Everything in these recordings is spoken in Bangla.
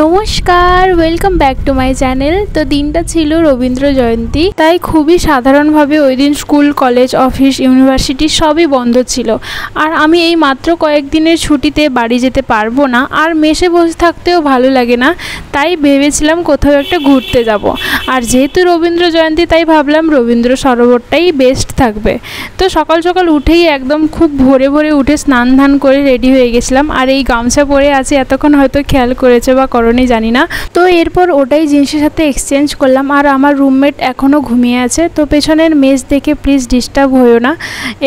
নমস্কার, welcome back to my channel. তো দিনটা ছিল রবীন্দ্র জয়ন্তী, তাই খুবই সাধারণভাবে ওই দিন স্কুল, কলেজ, অফিস, ইউনিভার্সিটি সবই বন্ধ ছিল। আর আমি এই মাত্র কয়েকদিনের ছুটিতে বাড়ি যেতে পারবো না, আর মেসে বসে থাকতেও ভালো লাগে না, তাই ভেবেছিলাম কোথাও একটা ঘুরতে যাব। আর যেহেতু রবীন্দ্র জয়ন্তী, তাই ভাবলাম রবীন্দ্র সরোবরটাই বেস্ট থাকবে। তো সকাল সকাল উঠেই একদম খুব ভোরে ভোরে উঠে স্নান ধান করে রেডি হয়ে গেছিলাম। আর এই গামছা পরে আছে, এতক্ষণ হয়তো খেয়াল করেছে বা করনি জানি না। তো এরপর ওটাই জিনিসের সাথে এক্সচেঞ্জ করলাম। আর আমার রুমমেট এখনও ঘুমিয়ে আছে, তো পেছনের মেজ দেখে প্লিজ ডিস্টার্ব হইও না।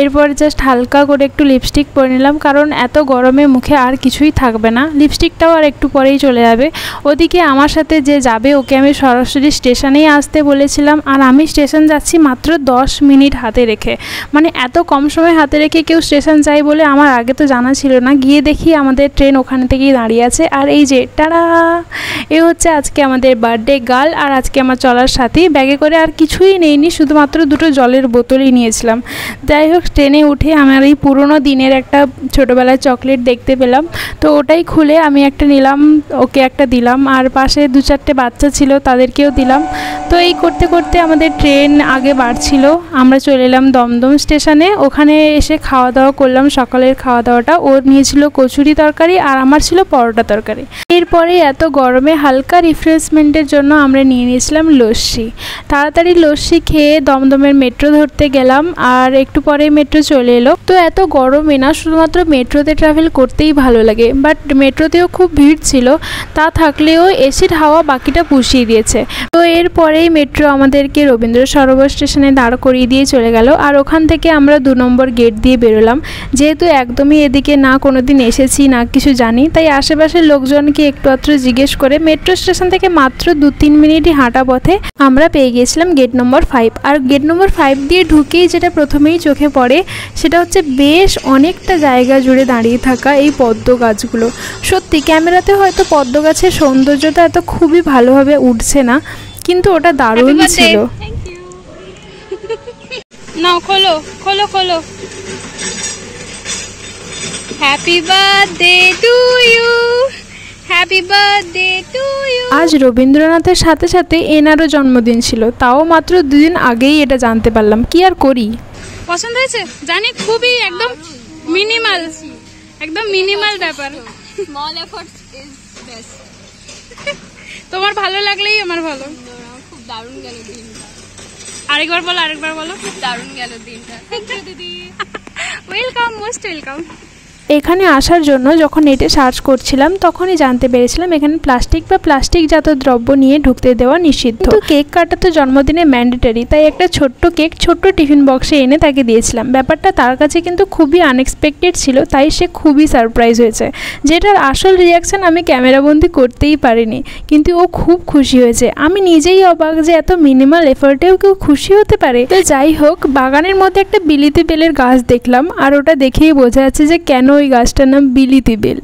এরপর জাস্ট হালকা করে একটু লিপস্টিক পরে নিলাম, কারণ এত গরমে মুখে আর কিছুই থাকবে না। লিপস্টিকটাও আর একটু পরেই চলে যাবে। ওদিকে আমার সাথে যে যাবে, ওকে আমি সরাসরি স্টেশনেই আসতে বলেছিলাম। আর আমি স্টেশন যাচ্ছি মাত্র 10 মিনিট হাতে রেখে। মানে এত কম সময় হাতে রেখে কেউ স্টেশন যায় বলে আমার আগে তো জানা ছিল না। গিয়ে দেখি আমাদের ট্রেন ওখানে থেকেই দাঁড়িয়ে আছে। আর এই যে টাড়া, এ হচ্ছে আজকে আমাদের বার্থডে গার্ল, আর আজকে আমার চলার সাথী। ব্যাগে করে আর কিছুই নেইনি, শুধুমাত্র দুটো জলের বোতলই নিয়েছিলাম। যাই হোক, ট্রেনে উঠে আমার এই পুরোনো দিনের একটা ছোটোবেলার চকলেট দেখতে পেলাম, তো ওটাই খুলে আমি একটা নিলাম, ওকে একটা দিলাম। আর পাশে 2-4টে বাচ্চা ছিল, তাদেরকেও দিলাম। তো এই করতে করতে আমাদের ট্রেন আগে বাড়ছিল। আমরা চলে এলাম দমদম স্টেশনে। ওখানে এসে খাওয়া দাওয়া করলাম, সকালের খাওয়া দাওয়াটা। ওর নিয়েছিল কচুরি তরকারি আর আমার ছিল পরোটা তরকারি। এরপরে এত গরমে হালকা রিফ্রেশমেন্টের জন্য আমরা নিয়ে নিয়েছিলাম লস্যি। তাড়াতাড়ি লস্যি খেয়ে দমদমের মেট্রো ধরতে গেলাম, আর একটু পরে মেট্রো চলে এলো। তো এত গরমে না শুধুমাত্র মেট্রোতে ট্রাভেল করতেই ভালো লাগে, বাট মেট্রোতেও খুব ভিড় ছিল। তা থাকলেও এসির হাওয়া বাকিটা পুষিয়ে দিয়েছে। তো এরপরেই মেট্রো আমাদেরকে রবীন্দ্র সরোবর স্টেশনে দাঁড় করিয়ে দিয়ে চলে গেল। আর ওখান থেকে আমরা 2 নম্বর গেট দিয়ে বেরোলাম। যেহেতু একদমই এদিকে না কোনোদিন এসেছি না কিছু জানি, তাই আশেপাশের লোকজনকে একটু আধটু জিজ্ঞেস করে মেট্রো স্টেশন থেকে মাত্র 2-3 মিনিটই হাঁটা পথে আমরা পেয়ে গিয়েছিলাম গেট নম্বর 5। আর গেট নম্বর 5 দিয়ে ঢুকেই যেটা প্রথমেই চোখে পড়ে, সেটা হচ্ছে বেশ অনেকটা জায়গা জুড়ে দাঁড়িয়ে থাকা এই পদ্ম গাছগুলো। সত্যি ক্যামেরাতে হয়তো পদ্ম গাছের সৌন্দর্যটা এত খুবই ভালোভাবে উঠছে না, কিন্তু ওটা দারুণ ছিল। নাও খোলো খোলো খোলো। Happy birthday to you, happy birthday to you. আজ রবীন্দ্রনাথের সাথে সাথে এনারও জন্মদিন ছিল, তাও মাত্র 2 দিন আগেই এটা জানতে পারলাম। কি আর করি। পছন্দ হয়েছে জানি, খুবই একদম মিনিমাল, একদম মিনিমাল ব্যাপার। Small efforts is best. তোমার ভালো লাগলেই আমার ভালো। খুব দারুণ গেল দিনটা। আরেকবার বলো, আরেকবার বলো। খুব দারুণ গেল দিনটা। থ্যাংক ইউ দিদি। Welcome, most welcome. এখানে আসার জন্য যখন নেটে সার্চ করছিলাম, তখনই জানতে পেরেছিলাম এখানে প্লাস্টিকজাত দ্রব্য নিয়ে ঢুকতে দেওয়া নিষিদ্ধ। কিন্তু কেক কাটা তো জন্মদিনে ম্যান্ডেটরি, তাই একটা ছোট্ট কেক ছোট্ট টিফিন বক্সে এনে তাকে দিয়েছিলাম। ব্যাপারটা তার কাছে কিন্তু খুবই আনএক্সপেক্টেড ছিল, তাই সে খুবই সারপ্রাইজ হয়েছে। যেটার আসল রিয়াকশান আমি ক্যামেরাবন্দি করতেই পারিনি, কিন্তু ও খুব খুশি হয়েছে। আমি নিজেই অবাক যে এত মিনিমাল এফোর্টেও কেউ খুশি হতে পারে। তো যাই হোক, বাগানের মধ্যে একটা বিলিতি বেলের গাছ দেখলাম, আর ওটা দেখেই বোঝা যাচ্ছে যে কেন ওই গাছটার নাম বিলিতি বেল।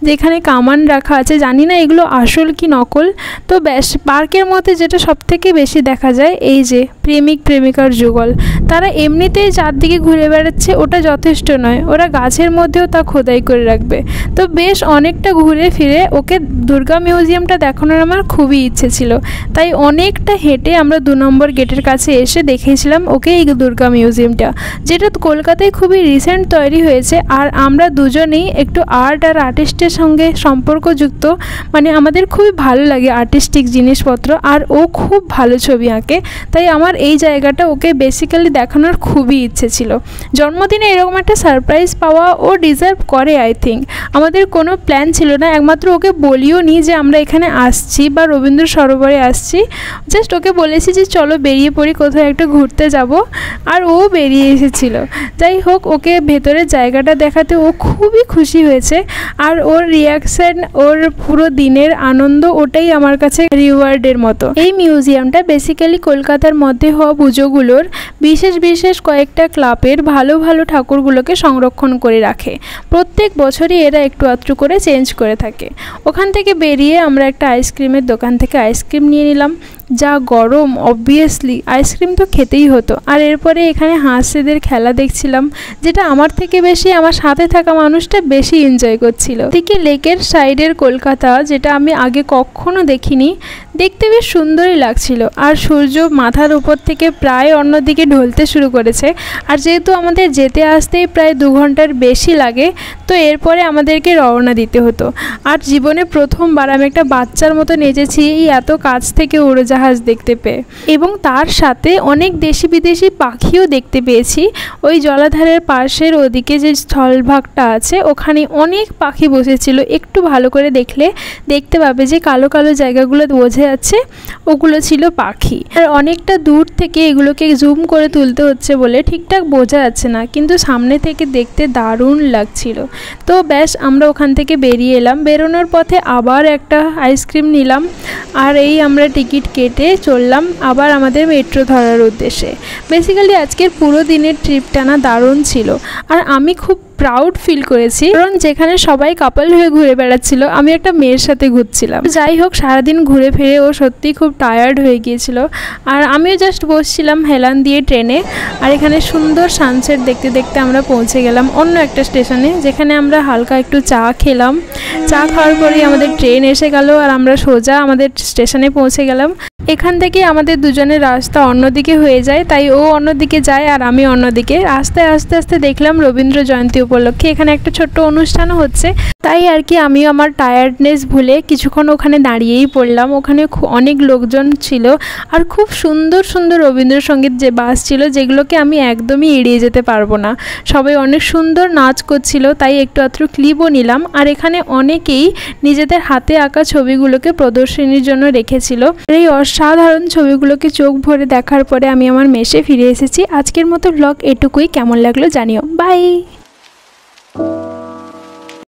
যেখানে কামান রাখা আছে, জানি না এগুলো আসল কি নকল। তো ব্যাস, পার্কের মধ্যে যেটা সবথেকে বেশি দেখা যায়, এই যে প্রেমিক প্রেমিকার যুগল। তারা এমনিতেই চারদিকে ঘুরে বেড়াচ্ছে, ওটা যথেষ্ট নয়, ওরা গাছের মধ্যেও তা খোদাই করে রাখবে। তো বেশ অনেকটা ঘুরে ফিরে ওকে দুর্গা মিউজিয়ামটা দেখানোর আমার খুবই ইচ্ছে ছিল, তাই অনেকটা হেঁটে আমরা 2 নম্বর গেটের কাছে এসে দেখেছিলাম ওকে এই দুর্গা মিউজিয়ামটা, যেটা কলকাতায় খুবই রিসেন্ট তৈরি হয়েছে। আর আমরা দুজনেই একটু আর্ট আর আর্টিস্টের সঙ্গে সম্পর্কযুক্ত, মানে আমাদের খুবই ভালো লাগে আর্টিস্টিক জিনিসপত্র, আর ও খুব ভালো ছবি আঁকে। তাই আমার এই জায়গাটা ওকে বেসিক্যালি দেখানোর খুবই ইচ্ছে ছিল। জন্মদিনে এরকম একটা সারপ্রাইজ পাওয়া ও ডিজার্ভ করে আই থিঙ্ক। আমাদের কোনো প্ল্যান ছিল না, একমাত্র ওকে বলিও নি যে আমরা এখানে আসছি বা রবীন্দ্র সরোবরে আসছি। জাস্ট ওকে বলেছি যে চলো বেরিয়ে পড়ি, কোথাও একটা ঘুরতে যাব, আর ও বেরিয়ে এসেছিল। যাই হোক, ওকে ভেতরের জায়গাটা দেখাতে ও খুবই খুশি হয়েছে। আর ওর রিয়াকশান, ওর পুরো দিনের আনন্দ, ওটাই আমার কাছে রিওয়ার্ডের মতো। এই মিউজিয়ামটা বেসিক্যালি কলকাতার মধ্যে হওয়া পুজোগুলোর বিশেষ কয়েকটা ক্লাবের ভালো ভালো ঠাকুরগুলোকে সংরক্ষণ করে রাখে। প্রত্যেক বছরই এরা একটু আধটু করে চেঞ্জ করে থাকে। ওখান থেকে বেরিয়ে আমরা একটা আইসক্রিমের দোকান থেকে আইসক্রিম নিয়ে নিলাম। যা গরম, অবভিয়াসলি আইসক্রিম তো খেতেই হতো। আর এরপরে এখানে হাঁসেদের খেলা দেখছিলাম, যেটা আমার থেকে বেশি আমার সাথে থাকা মানুষটা বেশি এনজয় করছিল। এদিকে লেকের সাইডের কলকাতা, যেটা আমি আগে কখনো দেখিনি, দেখতে বেশ সুন্দরই লাগছিল। আর সূর্য মাথার উপর থেকে প্রায় অন্যদিকে ঢলতে শুরু করেছে। আর যেহেতু আমাদের যেতে আসতেই প্রায় 2 ঘন্টার বেশি লাগে, তো এরপরে আমাদেরকে রওনা দিতে হতো। আর জীবনে প্রথমবার আমি একটা বাচ্চার মতো নেচেছি এই এত কাছ থেকে উড়োজাহাজ দেখতে পেয়ে, এবং তার সাথে অনেক দেশি বিদেশি পাখিও দেখতে পেয়েছি। ওই জলাধারের পাশের ওদিকে যে স্থলভাগটা আছে, ওখানে অনেক পাখি বসেছিল। একটু ভালো করে দেখলে দেখতে পাবে যে কালো কালো জায়গাগুলো বোঝা যাচ্ছে, ওগুলো ছিল পাখি। আর অনেকটা দূর থেকে এগুলোকে জুম করে তুলতে হচ্ছে বলে ঠিকঠাক বোঝা যাচ্ছে না, কিন্তু সামনে থেকে দেখতে দারুণ লাগছিল। তো ব্যাস আমরা ওখান থেকে বেরিয়ে এলাম। বেরোনোর পথে আবার একটা আইসক্রিম নিলাম, আর এই আমরা টিকিট কেটে চললাম আবার আমাদের মেট্রো ধরার উদ্দেশ্যে। বেসিক্যালি আজকের পুরো দিনের ট্রিপটা না দারুণ ছিল, আর আমি খুব প্রাউড ফিল করেছি, কারণ যেখানে সবাই কাপল হয়ে ঘুরে বেড়াচ্ছিল, আমি একটা মেয়ের সাথে ঘুরছিলাম। যাই হোক, সারাদিন ঘুরে ফিরে ও সত্যিই খুব টায়ার্ড হয়ে গিয়েছিল, আর আমিও জাস্ট বসছিলাম হেলান দিয়ে ট্রেনে। আর এখানে সুন্দর সানসেট দেখতে দেখতে আমরা পৌঁছে গেলাম অন্য একটা স্টেশনে, যেখানে আমরা হালকা একটু চা খেলাম। চা খাওয়ার পরেই আমাদের ট্রেন এসে গেল, আর আমরা সোজা আমাদের স্টেশনে পৌঁছে গেলাম। এখান থেকে আমাদের দুজনের রাস্তা অন্যদিকে হয়ে যায়, তাই ও অন্যদিকে যায় আর আমি অন্যদিকে। আস্তে আস্তে আস্তে দেখলাম রবীন্দ্র জয়ন্তী উপলক্ষে এখানে একটা ছোট্ট অনুষ্ঠানও হচ্ছে, তাই আর কি আমিও আমার টায়ার্ডনেস ভুলে কিছুক্ষণ ওখানে দাঁড়িয়েই পড়লাম। ওখানে অনেক লোকজন ছিল, আর খুব সুন্দর সুন্দর রবীন্দ্রসঙ্গীত যে বাজছিল, যেগুলোকে আমি একদমই এড়িয়ে যেতে পারবো না। সবাই অনেক সুন্দর নাচ করছিল, তাই একটু আধটু ক্লিপও নিলাম। আর এখানে অনেকেই নিজেদের হাতে আঁকা ছবিগুলোকে প্রদর্শনীর জন্য রেখেছিল। এই অসাধারণ ছবিগুলোকে চোখ ভরে দেখার পরে আমি আমার মেসে ফিরে এসেছি। আজকের মতো ব্লগ এটুকুই। কেমন লাগলো জানিও। বাই।